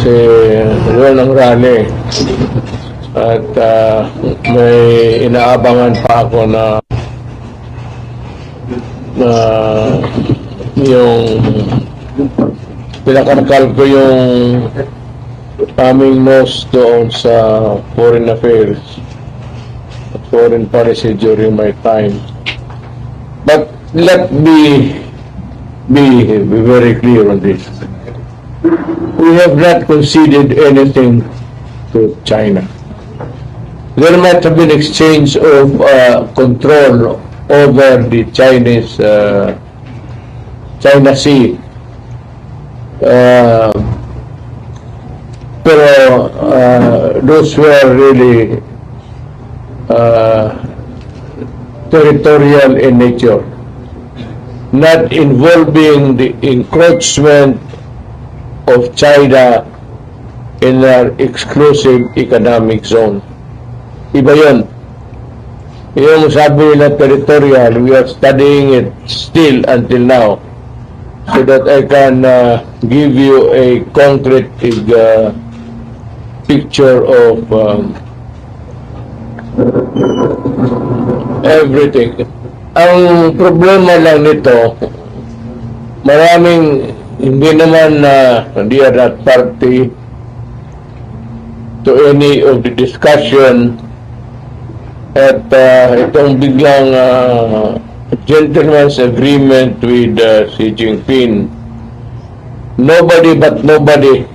Kasi doon ang rally. At may inaabangan pa ako na yung pinakakal ko yung aming nose doon sa foreign affairs at foreign policy during my time. But let me be very clear on this. We have not conceded anything to China. There might have been exchange of control over the Chinese China Sea. Pero those were really territorial in nature, not involving the encroachment of China in their exclusive economic zone. Iba yun. Yung sabi nila territorial, we are studying it still until now so that I can give you a concrete picture of everything. Ang problema lang nito, maraming hindi naman they are not party to any of the discussion at itong biglang gentleman's agreement with Xi Jinping. Nobody but nobody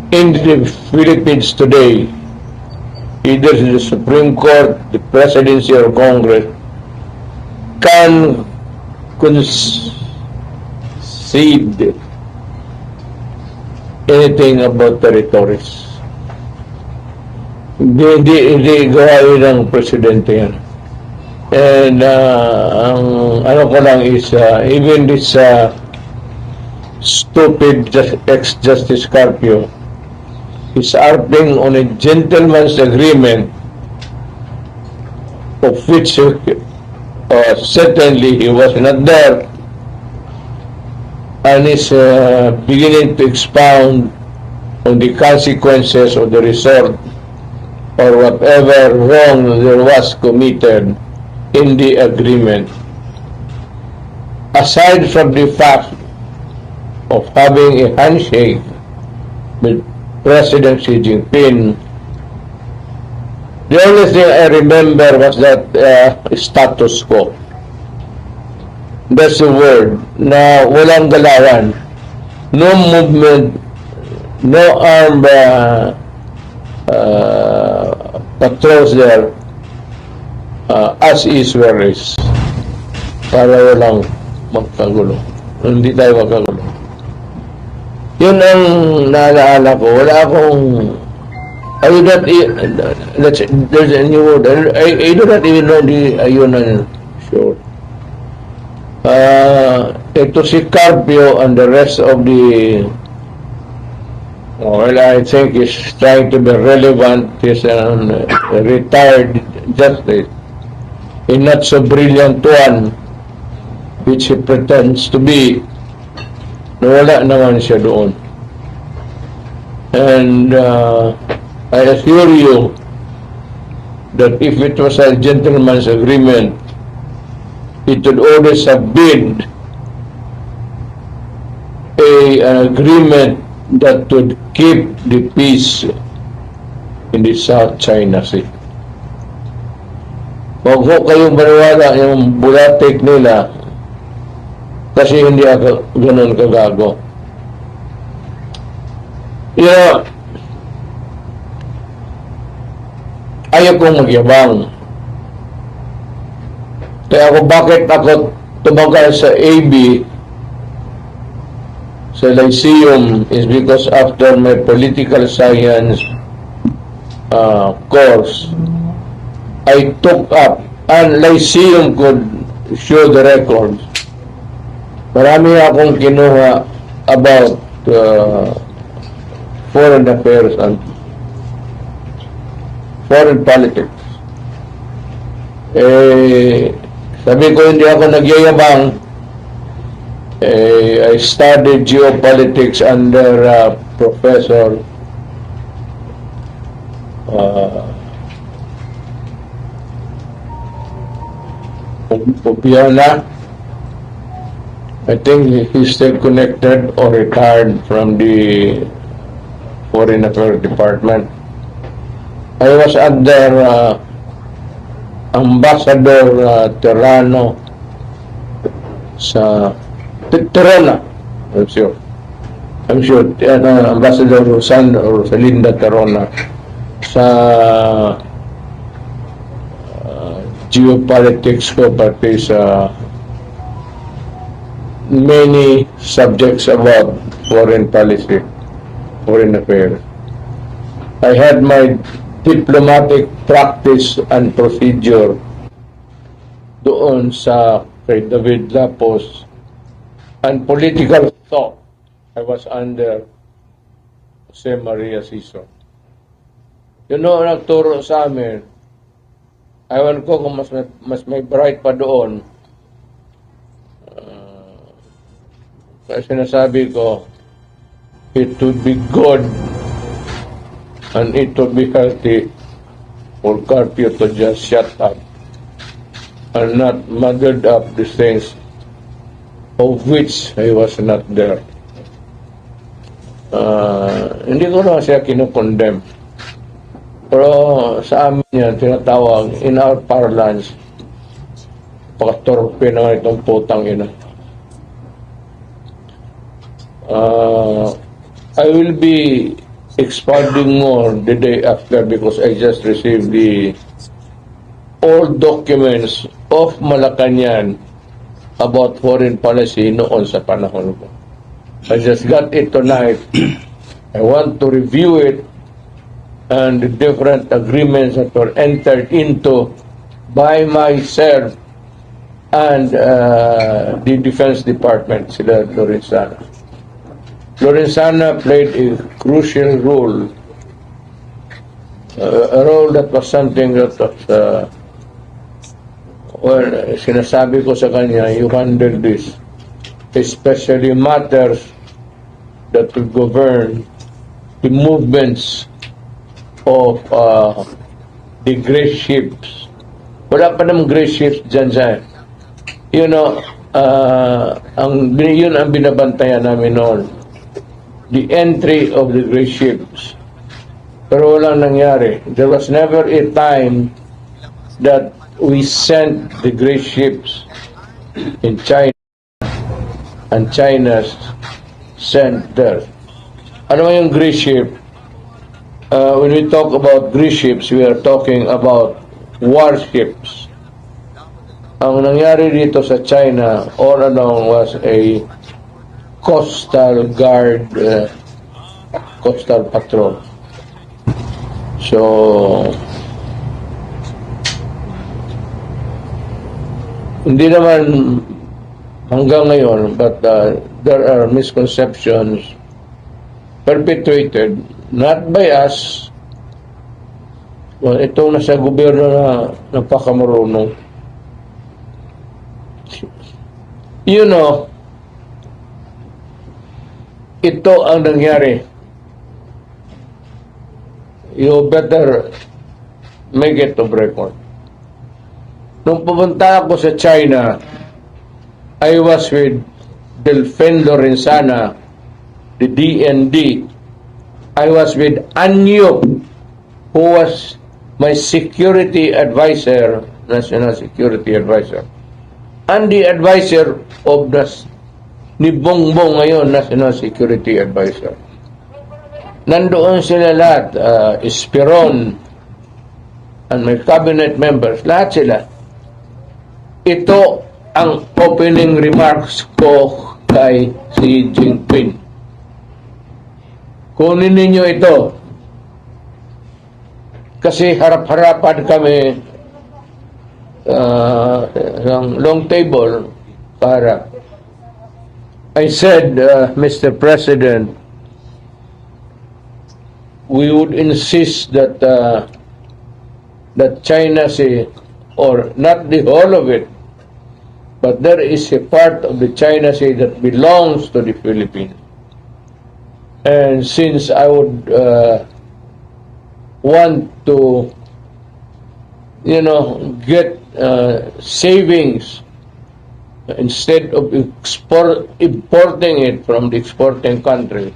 in the Philippines today, either the Supreme Court, the Presidency, or Congress, can concede anything about territories. Hindi gawain ng presidente yan. And ang ano ko lang is even this stupid ex-Justice Carpio is harping on a gentleman's agreement of which certainly he was not there, and is beginning to expound on the consequences of the resort or whatever wrong there was committed in the agreement. Aside from the fact of having a handshake with President Xi Jinping, the only thing I remember was that status quo. That's the word, na walang galawan, no movement, no armed patrols there, as is where is, para walang magkagulo. Hindi tayo magkagulo. Yun ang naalaala ko. Wala akong I do not there's a new word. I do not even know the ayunan. Sure. Ito si Carpio and the rest of the well, I think is trying to be relevant. He's a retired justice, a not so brilliant one, which he pretends to be. Nawala naman siya doon. And I assure you that if it was a gentleman's agreement, it would always have been an agreement that would keep the peace in the South China Sea. Huwag ho kayong maniwala yung bulatik nila kasi hindi ako ganun kagago. You know, ayaw kong magyabang. Kaya bakit ako tumagal sa AB, sa Lyceum, is because after my political science course, I took up, and Lyceum could show the records. Marami akong kinuha about foreign affairs and foreign politics. Sabi ko hindi ako nagyayabang. I studied geopolitics under Professor uh, Obiana. I think he's still connected or retired from the Foreign Affairs Department. I was under Ambassador Terrano sa Terona. I'm sure Ambassador Rosalinda Terona sa geopolitics ko, pati sa many subjects about foreign policy, foreign affairs. I had my diplomatic practice and procedure doon sa kay David Lapos, and political thought I was under Jose Maria Sison. Yun o nagturo sa amin. Ewan ko kung mas may bright pa doon. Kaya sinasabi ko, it would be good and it would be healthy for Carpio to just shut up and not muddled up the things of which I was not there. Hindi ko na siya kinukondemn. Pero sa amin yan, tinatawag, in our parlance, pakatorpe naman itong putang ina. I will be expounding more the day after because I just received the old documents of Malacanang about foreign policy noon sa panahon ko. I just got it tonight. I want to review it and the different agreements that were entered into by myself and the Defense Department, sila Lorenzana. Lorenzana played a crucial role, a role that was something that was, sinasabi ko sa kanya, you handle this, especially matters that will govern the movements of the gray ships. Wala pa namang gray ships dyan sa, yun ang binabantayan namin noon, the entry of the gray ships. Pero walang nangyari. There was never a time that we sent the gray ships in China and China's sent there. Ano yung gray ship? When we talk about gray ships, we are talking about warships. Ang nangyari dito sa China all along was a coastal guard, coastal patrol. So, hindi naman hanggang ngayon, but there are misconceptions perpetuated not by us. Well, itong nasa gobyerno na napakamarunong. You know, ito ang nangyari. You better make it of record. Nung pumunta ako sa China, I was with Delfin Lorenzana, the DND. I was with Anyo, who was my security advisor, national security advisor, and the advisor of ni Bongbong ngayon, national security advisor. Nandoon sila lahat, Esperon, and my cabinet members, lahat sila. Ito ang opening remarks ko kay Xi Jinping. Kunin ninyo ito. Kasi harap-harapan kami long table para I said, Mr. President, we would insist that that China Sea, or not the whole of it, but there is a part of the China Sea that belongs to the Philippines. And since I would want to, get savings instead of importing it from the exporting country,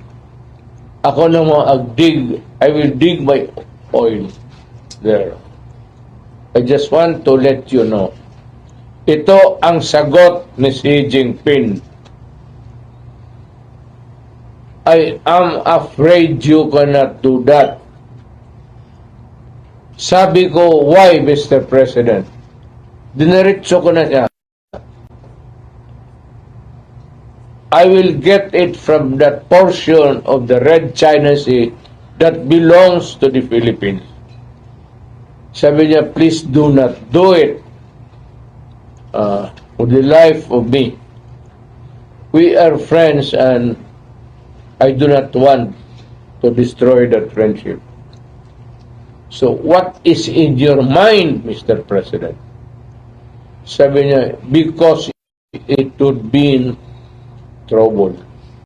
ako naman I will dig my oil there. I just want to let you know. Ito ang sagot ni Xi Jinping. I am afraid you cannot do that. Sabi ko, why, Mr. President? Diniretso ko na siya. I will get it from that portion of the Red China Sea that belongs to the Philippines. Sabi niya, please do not do it for the life of me. We are friends and I do not want to destroy that friendship. So what is in your mind, Mr. President? Sabi niya, because it would be in trouble.